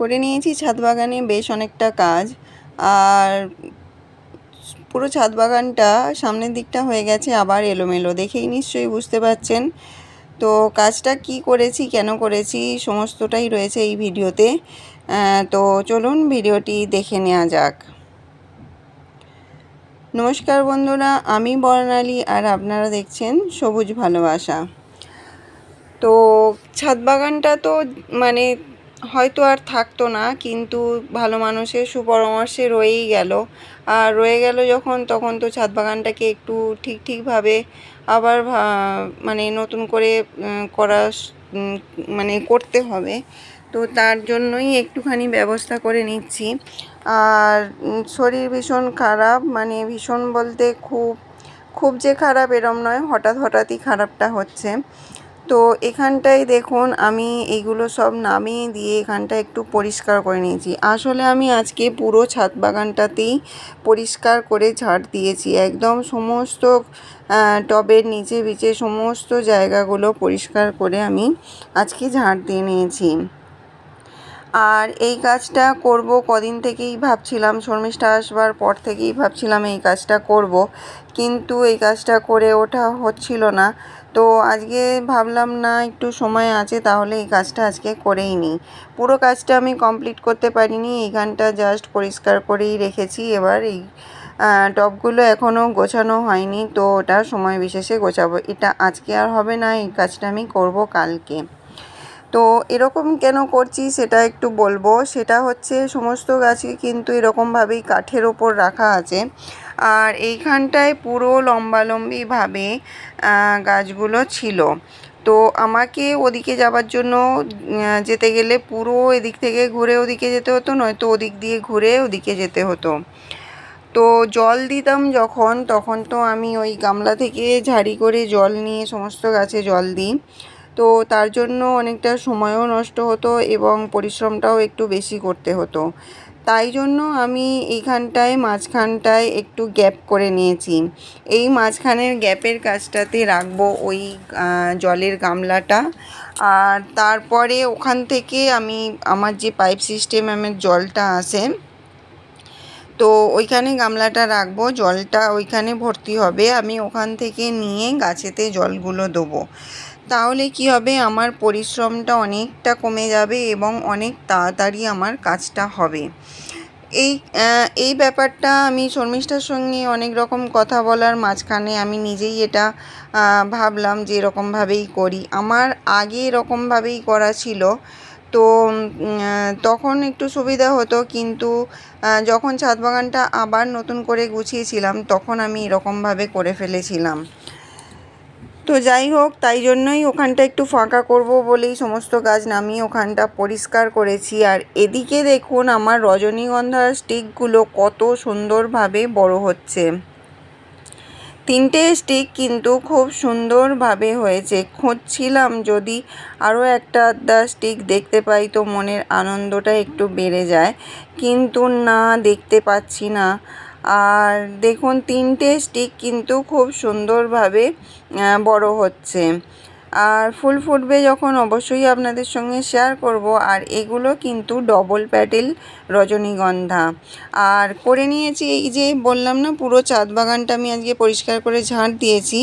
করে নিয়েছি ছাদ বাগানে বেশ অনেকটা কাজ। আর পুরো ছাদ বাগানটা সামনের দিকটা হয়ে গেছে আবার এলোমেলো, দেখেই নিশ্চয়ই বুঝতে পারছেন। তো কাজটা কি করেছি, কেন করেছি, সমস্তটাই রয়েছে এই ভিডিওতে। তো চলুন ভিডিওটি দেখে নেওয়া যাক। নমস্কার বন্ধুরা, আমি বর্ণালী আর আপনারা দেখছেন সবুজ ভালোবাসা। তো ছাদ বাগানটা তো মানে হয়তো আর থাকতো না, কিন্তু ভালো মানুষের সুপরামর্শে রয়েই গেল। আর রয়ে গেল যখন, তখন তো ছাদ বাগানটাকে একটু ঠিকভাবে আবার মানে নতুন করে মানে করতে হবে। তো তার জন্যই একটুখানি ব্যবস্থা করে নিচ্ছি। আর শরীর ভীষণ খারাপ, মানে ভীষণ বলতে খুব যে খারাপ এরম নয়, হঠাৎই খারাপটা হচ্ছে। তো এখানটায় দেখুন আমি এইগুলো সব নামিয়ে দিয়ে এখানটা একটু পরিষ্কার করে নিয়েছি। আসলে আমি আজকে পুরো ছাদ বাগানটাতেই পরিষ্কার করে ঝাড় দিয়েছি, একদম সমস্ত টবের নিচে সমস্ত জায়গাগুলো পরিষ্কার করে আমি আজকে ঝাড় দিয়ে নিয়েছি। আর এই কাজটা করব কদিন থেকেই ভাবছিলাম, শর্মিষ্ঠা আসবার পর থেকেই ভাবছিলাম এই কাজটা করব, কিন্তু এই কাজটা করে ওঠা হচ্ছিল না। তো আজকে ভাবলাম না, একটু সময় আছে তাহলে এই কাজটা আজকে করেই নিই। পুরো কাজটা আমি কমপ্লিট করতে পারিনি, এইখানটা জাস্ট পরিষ্কার করেই রেখেছি। এবার এই টবগুলো এখনও গোছানো হয়নি, তো ওটা সময় বিশেষে গোছাবো। এটা আজকে আর হবে না, এই কাজটা আমি করব কালকে। তো এরকম কেন করছি সেটা একটু বলবো। সেটা হচ্ছে সমস্ত গাছই কিন্তু এরকমভাবেই কাঠের ওপর রাখা আছে, আর এইখানটায় পুরো লম্বালম্বিভাবে গাছগুলো ছিল। তো আমাকে ওদিকে যাবার জন্য যেতে গেলে পুরো এদিক থেকে ঘুরে ওদিকে যেতে হতো, নয়তো ওদিক দিয়ে ঘুরে ওদিকে যেতে হতো। তো জল দিতাম যখন, তখন তো আমি ওই গামলা থেকে ঝাড়ি করে জল নিয়ে সমস্ত গাছে জল দিই। তো তার জন্য অনেকটা সময়ও নষ্ট হতো এবং পরিশ্রমটাও একটু বেশি করতে হতো। তাই জন্য আমি এইখানটায় মাঝখানটায় একটু গ্যাপ করে নিয়েছি। এই মাঝখানের গ্যাপের কাজটাতে রাখবো ওই জলের গামলাটা। আর তারপরে ওখান থেকে আমি আমার যে পাইপ সিস্টেমের জলটা আসে, তো ওইখানে গামলাটা রাখবো, জলটা ওইখানে ভর্তি হবে, আমি ওখান থেকে নিয়ে গাছেতে জলগুলো দেবো। তাহলে কি হবে, আমার পরিশ্রমটা অনেকটা কমে যাবে এবং অনেক তাড়াতাড়ি আমার কাজটা হবে। এই ব্যাপারটা আমি শর্মিষ্ঠার সঙ্গে অনেক রকম কথা বলার মাঝখানে আমি নিজেই এটা ভাবলাম যে এরকমভাবেই করি। আমার আগে এরকমভাবেই করা ছিল, তো তখন একটু সুবিধা হতো, কিন্তু যখন ছাদ বাগানটা আবার নতুন করে গুছিয়েছিলাম তখন আমি এরকমভাবে করে ফেলেছিলাম। তো যাই হোক, তাই জন্যই ওখানটা একটু ফাঁকা করব বলেই সমস্ত গাছ নামিয়ে ওখানটা পরিষ্কার করেছি। আর এদিকে দেখুন আমার রজনীগন্ধার স্টিকগুলো কত সুন্দরভাবে বড় হচ্ছে। 3টে স্টিক কিন্তু খুব সুন্দরভাবে হয়েছে। খুঁজছিলাম যদি আরও একটা আধটা স্টিক দেখতে পাই তো মনের আনন্দটা একটু বেড়ে যায়, কিন্তু না, দেখতে পাচ্ছি না। আর দেখুন 3টে স্টিক কিন্তু খুব সুন্দরভাবে বড় হচ্ছে। আর ফুল ফুটবে যখন অবশ্যই আপনাদের সঙ্গে শেয়ার করব। আর এগুলো কিন্তু ডবল প্যাটেল রজনীগন্ধা। আর করে নিয়েছি, এই যে বললাম না পুরো ছাদ বাগানটা আমি আজকে পরিষ্কার করে ঝাঁট দিয়েছি।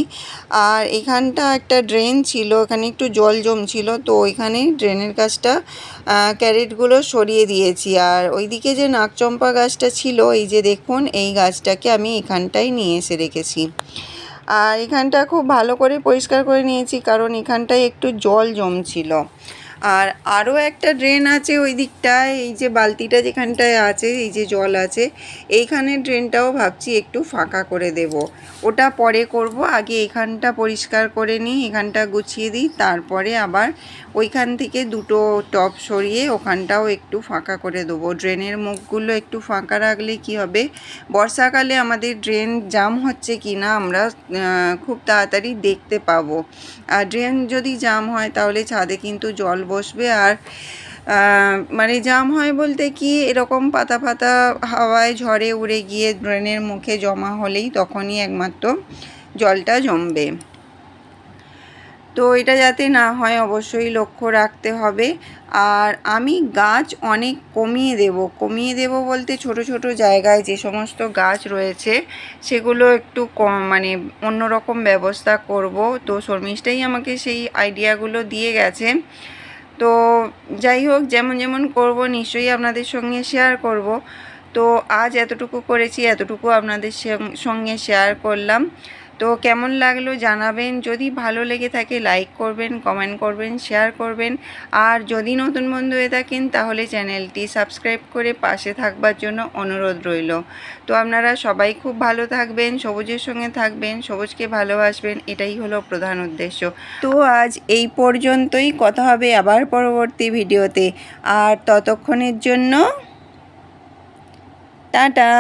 আর এখানটা একটা ড্রেন ছিল, এখানে একটু জল জমছিল, তো ওইখানে ড্রেনের কাজটা ক্যারেটগুলো সরিয়ে দিয়েছি। আর ওইদিকে যে নাকচম্পা গাছটা ছিল, এই যে দেখুন এই গাছটাকে আমি এখানটায় নিয়ে এসে রেখেছি। আর এখানটা খুব ভালো করে পরিষ্কার করে নিয়েছি, কারণ এখানটায় একটু জল জমছিল। আর আরও একটা ড্রেন আছে ওই দিকটায়, এই যে বালতিটা যেখানটায় আছে, এই যে জল আছে, এইখানে ড্রেনটাও ভাবছি একটু ফাঁকা করে দেব। ওটা পরে করব, আগে এখানটা পরিষ্কার করে নিই, এখানটা গুছিয়ে দিই, তারপরে আবার ওইখান থেকে দুটো টব সরিয়ে ওখানটাও একটু ফাঁকা করে দেবো। ড্রেনের মুখগুলো একটু ফাঁকা রাখলে কি হবে, বর্ষাকালে আমাদের ড্রেন জাম হচ্ছে কি না আমরা খুব তাড়াতাড়ি দেখতে পাবো। আর ড্রেন যদি জাম হয় তাহলে ছাদে কিন্তু জল বসবে। আর মানে জাম হয় বলতে কি, এরকম পাতা হাওয়ায় ঝড়ে উড়ে গিয়ে ড্রেনের মুখে জমা হলেই তখনই একমাত্র জলটা জমবে। তো এটা যাতে না হয় অবশ্যই লক্ষ্য রাখতে হবে। আর আমি গাছ অনেক কমিয়ে দেব বলতে ছোট ছোট জায়গায় যে সমস্ত গাছ রয়েছে সেগুলো একটু কম মানে অন্যরকম ব্যবস্থা করব। তো শর্মিষ্ঠাই আমাকে সেই আইডিয়াগুলো দিয়ে গেছে। তো যাই হোক, যেমন যেমন করব নিশ্চয়ই আপনাদের সঙ্গে শেয়ার করব। তো আজ এতটুকু করেছি, এতটুকু আপনাদের সঙ্গে শেয়ার করলাম। তো কেমন লাগলো জানাবেন। যদি ভালো লেগে থাকে লাইক করবেন, কমেন্ট করবেন, শেয়ার করবেন। আর যদি নতুন বন্ধু হয়ে থাকেন তাহলে চ্যানেলটি সাবস্ক্রাইব করে পাশে থাকবার জন্য অনুরোধ রইল। তো আপনারা সবাই খুব ভালো থাকবেন, সবুজের সঙ্গে থাকবেন, সবুজকে ভালোবাসবেন, এটাই হলো প্রধান উদ্দেশ্য। তো আজ এই পর্যন্তই, কথা হবে আবার পরবর্তী ভিডিওতে। আর ততক্ষণের জন্য টাটা।